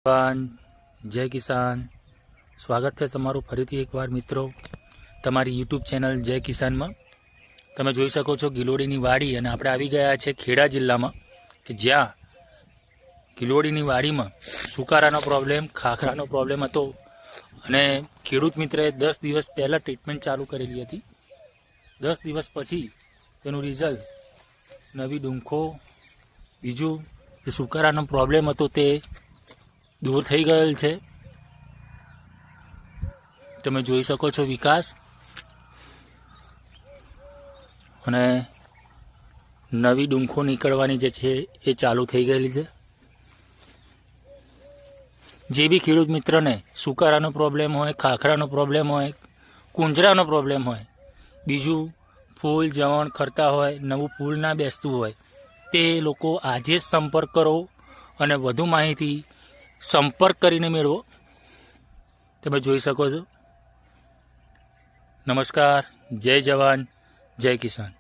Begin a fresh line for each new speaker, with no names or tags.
જવાન જય કિસાન. સ્વાગત છે તમારું ફરીથી એકવાર મિત્રો તમારી યુટ્યુબ ચેનલ જય કિસાનમાં. તમે જોઈ શકો છો ગિલોડીની વાડી, અને આપણે આવી ગયા છે ખેડા જિલ્લામાં, કે જ્યાં ગિલોડીની વાડીમાં સુકારાનો પ્રોબ્લેમ, ખાખરાનો પ્રોબ્લેમ હતો, અને ખેડૂત મિત્રએ 10 દિવસ પહેલાં ટ્રીટમેન્ટ ચાલુ કરેલી હતી. 10 દિવસ પછી તેનું રિઝલ્ટ, નવી ડુંખો, બીજું જે સુકારાનો પ્રોબ્લેમ હતો તે દૂર થઈ ગયેલ છે. તમે જોઈ શકો છો વિકાસ, અને નવી ડુંખો નીકળવાની જે છે એ ચાલુ થઈ ગયેલી છે. જે બી ખેડૂત મિત્રને સુકારાનો પ્રોબ્લેમ હોય, ખાખરાનો પ્રોબ્લેમ હોય, કુંજરાનો પ્રોબ્લેમ હોય, બીજું ફૂલ જવણ ખરતા હોય, નવું ફૂલ ના બેસતું હોય, તે લોકો આજે જ સંપર્ક કરો અને વધુ માહિતી સંપર્ક કરીને મેળવો. તમે જોઈ શકો છો. નમસ્કાર, જય જવાન જય કિસાન.